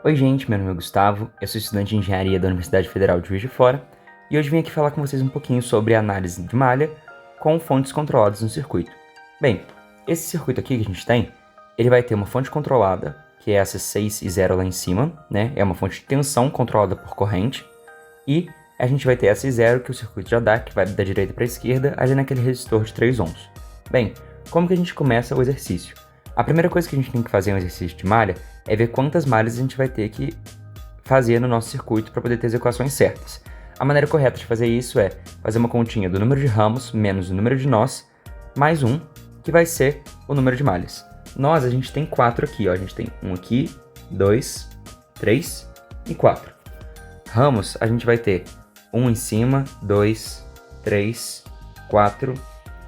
Oi gente, meu nome é Gustavo, eu sou estudante de Engenharia da Universidade Federal de Juiz de Fora e hoje vim aqui falar com vocês um pouquinho sobre análise de malha com fontes controladas no circuito. Bem, esse circuito aqui que a gente tem, ele vai ter uma fonte controlada, que é essa 6 e 0 lá em cima, né? É uma fonte de tensão controlada por corrente, e a gente vai ter essa e 0 que o circuito já dá, que vai da direita para a esquerda, ali naquele resistor de 3 ohms. Bem, como que a gente começa o exercício? A primeira coisa que a gente tem que fazer no exercício de malha é ver quantas malhas a gente vai ter que fazer no nosso circuito para poder ter as equações certas. A maneira correta de fazer isso é fazer uma continha do número de ramos menos o número de nós, mais 1, que vai ser o número de malhas. Nós, a gente tem 4 aqui, ó. A gente tem 1 aqui, 2, 3 e 4. Ramos, a gente vai ter 1 em cima, 2, 3, 4,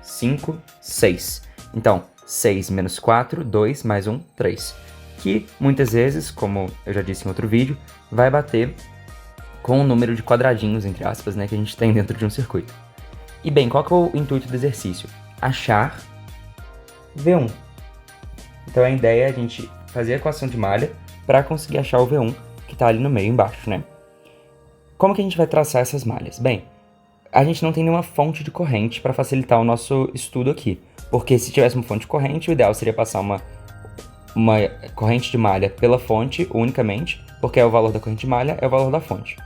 5, 6. Então, 6 menos 4, 2 mais 1, 3. Que muitas vezes, como eu já disse em outro vídeo, vai bater com o número de quadradinhos, entre aspas, né, que a gente tem dentro de um circuito. E bem, qual que é o intuito do exercício? Achar V1. Então a ideia é a gente fazer a equação de malha para conseguir achar o V1, que está ali no meio embaixo, né? Como que a gente vai traçar essas malhas? Bem, a gente não tem nenhuma fonte de corrente para facilitar o nosso estudo aqui, porque se tivesse uma fonte de corrente, o ideal seria passar uma corrente de malha pela fonte unicamente, porque é o valor da corrente de malha, é o valor da fonte.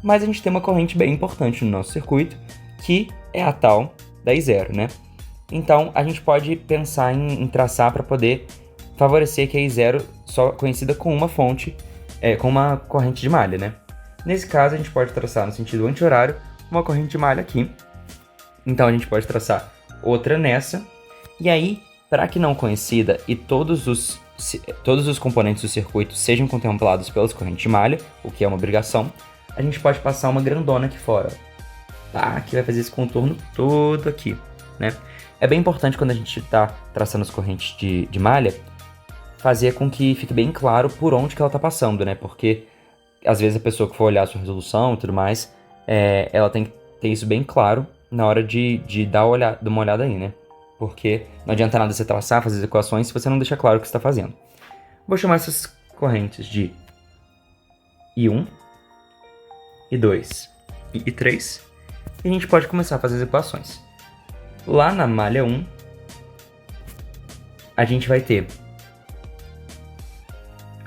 Mas a gente tem uma corrente bem importante no nosso circuito, que é a tal da I0, né? Então a gente pode pensar em traçar para poder favorecer que a I0 só conhecida com uma fonte, com uma corrente de malha, né? Nesse caso a gente pode traçar no sentido anti-horário uma corrente de malha aqui. Então a gente pode traçar outra nessa, e aí, para que não conhecida e todos os componentes do circuito sejam contemplados pelas correntes de malha, o que é uma obrigação, a gente pode passar uma grandona aqui fora, tá? Que vai fazer esse contorno todo aqui, né? É bem importante quando a gente está traçando as correntes de malha, fazer com que fique bem claro por onde que ela está passando, né? Porque às vezes a pessoa que for olhar a sua resolução e tudo mais, ela tem que ter isso bem claro na hora de dar uma olhada aí, né? Porque não adianta nada você traçar, fazer as equações se você não deixa claro o que você está fazendo. Vou chamar essas correntes de I1, I2 e I3, e a gente pode começar a fazer as equações. Lá na malha 1, a gente vai ter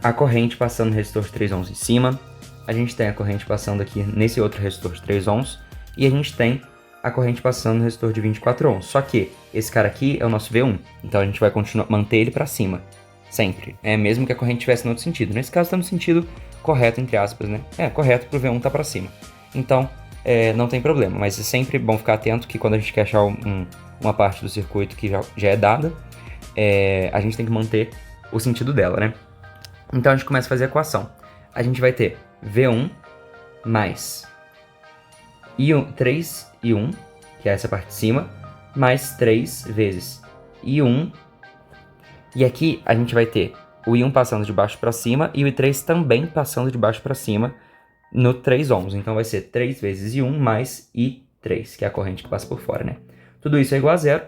a corrente passando no resistor de 3 ohms em cima, a gente tem a corrente passando aqui nesse outro resistor de 3 ohms, e a gente tem a corrente passando no resistor de 24 ohms. Só que esse cara aqui é o nosso V1, então a gente vai manter ele para cima, sempre. Mesmo que a corrente estivesse no outro sentido. Nesse caso está no sentido correto, entre aspas, né? Correto para o V1 tá para cima. Então, não tem problema, mas é sempre bom ficar atento que quando a gente quer achar uma parte do circuito que já é dada, a gente tem que manter o sentido dela, né? Então a gente começa a fazer a equação. A gente vai ter V1 mais 3 I1, que é essa parte de cima, mais 3 vezes I1. E aqui a gente vai ter o I1 passando de baixo para cima e o I3 também passando de baixo para cima no 3 ohms. Então vai ser 3 vezes I1 mais I3, que é a corrente que passa por fora, né? Tudo isso é igual a zero.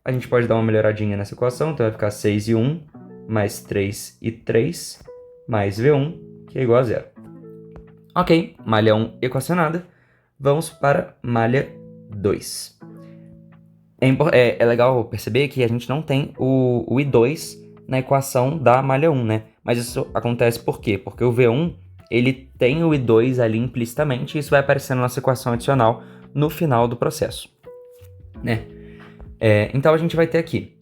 A gente pode dar uma melhoradinha nessa equação, então vai ficar 6 I1 mais 3 I3 mais V1, que é igual a zero. Ok, malha 1 equacionada. Vamos para malha 2. É legal perceber que a gente não tem o I2 na equação da malha 1, né? Mas isso acontece por quê? Porque o V1 ele tem o I2 ali implicitamente e isso vai aparecer na nossa equação adicional no final do processo, né? Então a gente vai ter aqui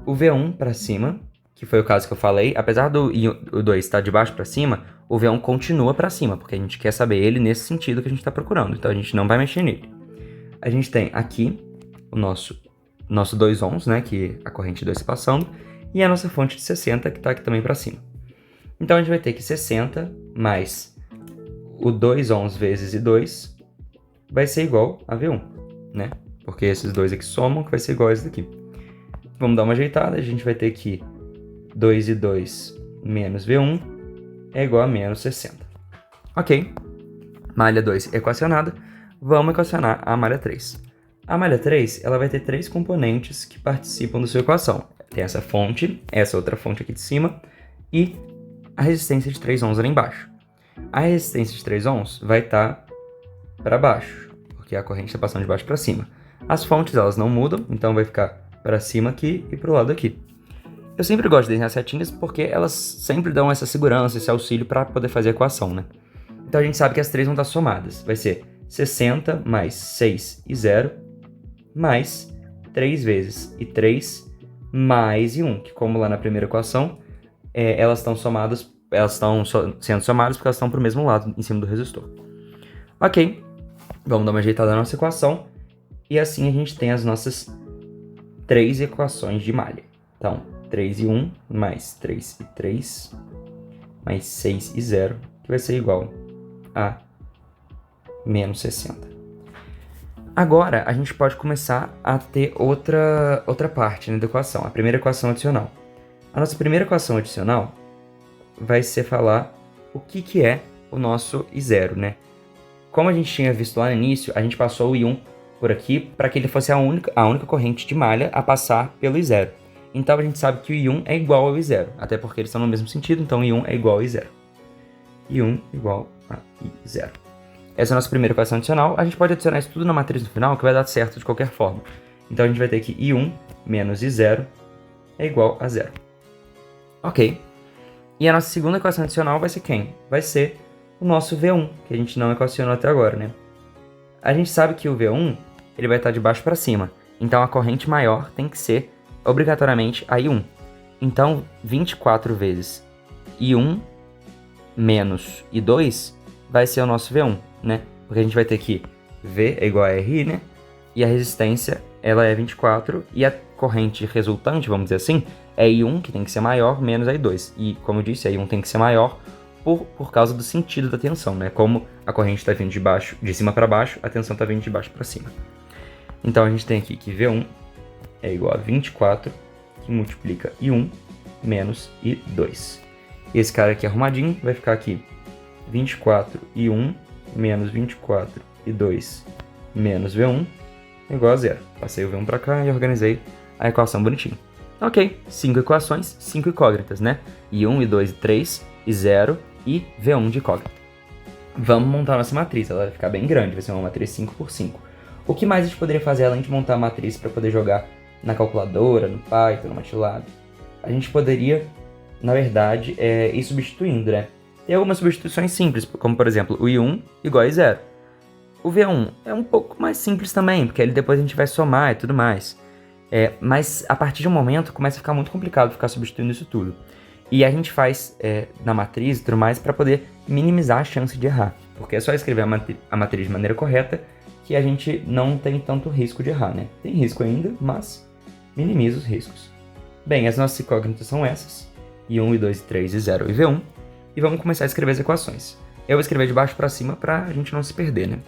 o V1 para cima, que foi o caso que eu falei. Apesar do I2 estar de baixo para cima, o V1 continua para cima, porque a gente quer saber ele nesse sentido que a gente está procurando. Então a gente não vai mexer nele. A gente tem aqui o nosso 2 ohms, né, que a corrente 2 está passando, e a nossa fonte de 60, que está aqui também para cima. Então a gente vai ter que 60 mais o 2 ohms vezes I2 vai ser igual a V1, né? Porque esses dois aqui somam, que vai ser igual a esse daqui. Vamos dar uma ajeitada, a gente vai ter que 2 e 2 menos V1 é igual a menos 60. Ok, malha 2 equacionada, vamos equacionar a malha 3. A malha 3 ela vai ter 3 componentes que participam da sua equação. Tem essa fonte, essa outra fonte aqui de cima e a resistência de 3 ohms lá embaixo. A resistência de 3 ohms vai estar para baixo, porque a corrente está passando de baixo para cima. As fontes elas não mudam, então vai ficar para cima aqui e para o lado aqui. Eu sempre gosto de desenhar setinhas porque elas sempre dão essa segurança, esse auxílio para poder fazer a equação, né? Então a gente sabe que as três vão estar somadas. Vai ser 60 mais 6 e 0, mais 3 vezes e 3, mais e 1, que como lá na primeira equação, elas estão somadas, sendo somadas porque elas estão para o mesmo lado, em cima do resistor. Ok, vamos dar uma ajeitada na nossa equação, e assim a gente tem as nossas 3 equações de malha. Então, 3 e 1, mais 3 e 3, mais 6 e 0, que vai ser igual a menos 60. Agora, a gente pode começar a ter outra parte, né, da equação, a primeira equação adicional. A nossa primeira equação adicional vai ser falar o que é o nosso I0, né? Como a gente tinha visto lá no início, a gente passou o I1 por aqui para que ele fosse a única corrente de malha a passar pelo I0. Então a gente sabe que o I1 é igual ao I0, até porque eles estão no mesmo sentido, então I1 é igual ao I0. I1 igual a I0. Essa é a nossa primeira equação adicional. A gente pode adicionar isso tudo na matriz no final, que vai dar certo de qualquer forma. Então a gente vai ter que I1 menos I0 é igual a 0. Ok. E a nossa segunda equação adicional vai ser quem? Vai ser o nosso V1, que a gente não equacionou até agora, né? A gente sabe que o V1 ele vai estar de baixo para cima. Então a corrente maior tem que ser obrigatoriamente a I1. Então 24 vezes I1 menos I2 vai ser o nosso V1, né? Porque a gente vai ter que V é igual a RI, né? E a resistência, ela é 24, e a corrente resultante, vamos dizer assim, é I1, que tem que ser maior, menos a I2. E, como eu disse, a I1 tem que ser maior por causa do sentido da tensão, né? Como a corrente está vindo de cima para baixo, a tensão está vindo de baixo para cima. Então, a gente tem aqui que V1 é igual a 24, que multiplica I1 menos I2. Esse cara aqui arrumadinho vai ficar aqui 24 e 1 menos 24 e 2 menos V1 igual a 0. Passei o V1 para cá e organizei a equação bonitinho. Ok, 5 equações, 5 incógnitas, né? I1, I2, I3, I0 e V1 de incógnita. Vamos montar nossa matriz, ela vai ficar bem grande, vai ser uma matriz 5 por 5. O que mais a gente poderia fazer além de montar a matriz para poder jogar na calculadora, no Python, no MATLAB? A gente poderia, na verdade, ir substituindo, né? Tem algumas substituições simples, como por exemplo, o I1 igual a I0. O V1 é um pouco mais simples também, porque ele depois a gente vai somar e tudo mais. Mas a partir de um momento começa a ficar muito complicado ficar substituindo isso tudo. E a gente faz na matriz e tudo mais para poder minimizar a chance de errar. Porque é só escrever a matriz de maneira correta que a gente não tem tanto risco de errar, né? Tem risco ainda, mas minimiza os riscos. Bem, as nossas incógnitas são essas. I1, I2, I3, I0 e V1. E vamos começar a escrever as equações. Eu vou escrever de baixo para cima para a gente não se perder, né?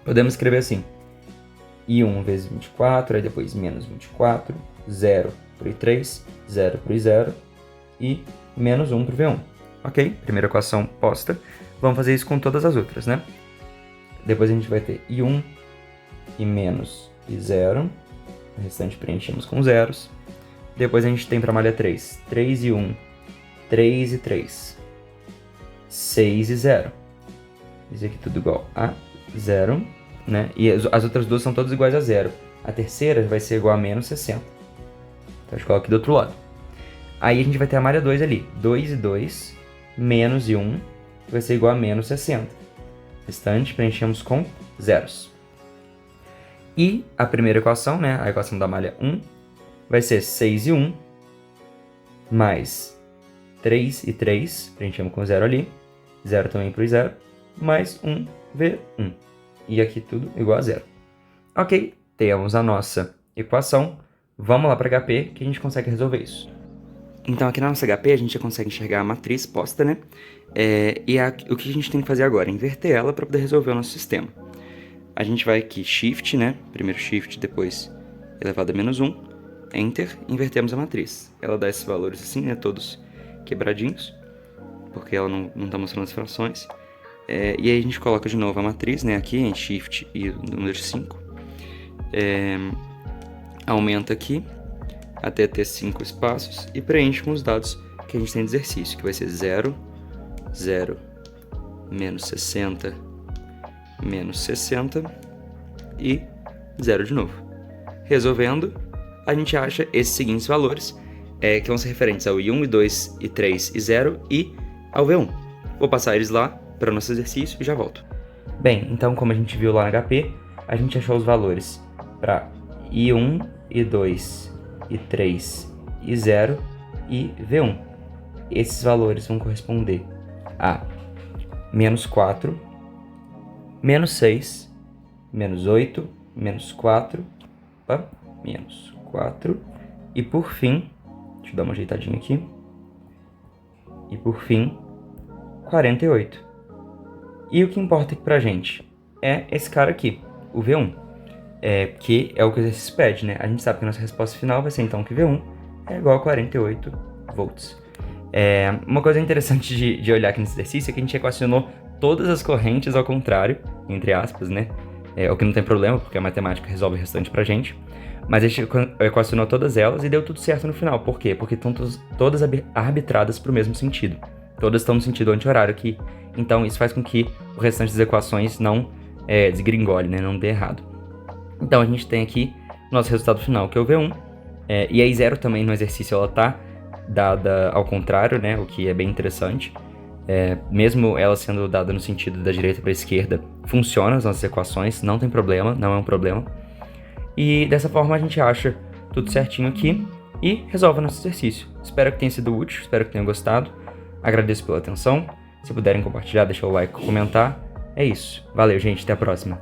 Podemos escrever assim. I1 vezes 24, aí depois menos 24, 0 para o I3, 0 para o I0 e menos 1 para o V1. Ok? Primeira equação posta. Vamos fazer isso com todas as outras, né? Depois a gente vai ter I1 e menos I0. O restante preenchemos com zeros. Depois a gente tem para a malha 3. 3 e 1, 3 e 3. 6 e 0. Isso aqui tudo igual a 0, né? E as outras duas são todas iguais a 0. A terceira vai ser igual a menos 60. Então a gente coloca aqui do outro lado. Aí a gente vai ter a malha 2 ali. 2 e 2, menos e 1, vai ser igual a menos 60. Restante preenchemos com zeros. E a primeira equação, né? A equação da malha 1, vai ser 6 e 1, mais 3 e 3, preenchemos com 0 ali. 0 também para o 0, mais 1, V1. E aqui tudo igual a 0. Ok, temos a nossa equação. Vamos lá para HP que a gente consegue resolver isso. Então aqui na nossa HP a gente já consegue enxergar a matriz posta, né? O que a gente tem que fazer agora? Inverter ela para poder resolver o nosso sistema. A gente vai aqui Shift, né? Primeiro Shift, depois elevado a menos 1. Enter, invertemos a matriz. Ela dá esses valores assim, né? Todos quebradinhos, porque ela não está mostrando as frações. E aí a gente coloca de novo a matriz, né, aqui em Shift e o número 5. Aumenta aqui até ter 5 espaços e preenche com os dados que a gente tem de exercício, que vai ser 0, 0, menos 60, menos 60 e 0 de novo. Resolvendo, a gente acha esses seguintes valores, que vão ser referentes ao I1, I2, I3, I0 e ao V1. Vou passar eles lá para o nosso exercício e já volto. Bem, então como a gente viu lá no HP, a gente achou os valores para I1, I2, I3, I0 e V1. Esses valores vão corresponder a menos 4, menos 6, menos 8, menos 4, menos 4, e por fim, deixa eu dar uma ajeitadinha aqui, e por fim, 48. E o que importa aqui pra gente é esse cara aqui, o V1, que é o que o exercício pede, né? A gente sabe que a nossa resposta final vai ser então que V1 é igual a 48 volts. Uma coisa interessante de olhar aqui nesse exercício é que a gente equacionou todas as correntes ao contrário, entre aspas, né? O que não tem problema, porque a matemática resolve o restante pra gente. Mas a gente equacionou todas elas e deu tudo certo no final. Por quê? Porque estão todas arbitradas pro mesmo sentido. Todas estão no sentido anti-horário aqui. Então isso faz com que o restante das equações não desgringole, né? Não dê errado. Então a gente tem aqui o nosso resultado final, que é o V1. E a I0 também no exercício ela tá dada ao contrário, né? O que é bem interessante. Mesmo ela sendo dada no sentido da direita para a esquerda, funciona as nossas equações, não tem problema, não é um problema. E dessa forma a gente acha tudo certinho aqui e resolve o nosso exercício. Espero que tenha sido útil, espero que tenham gostado. Agradeço pela atenção. Se puderem compartilhar, deixar o like, comentar. É isso. Valeu, gente. Até a próxima.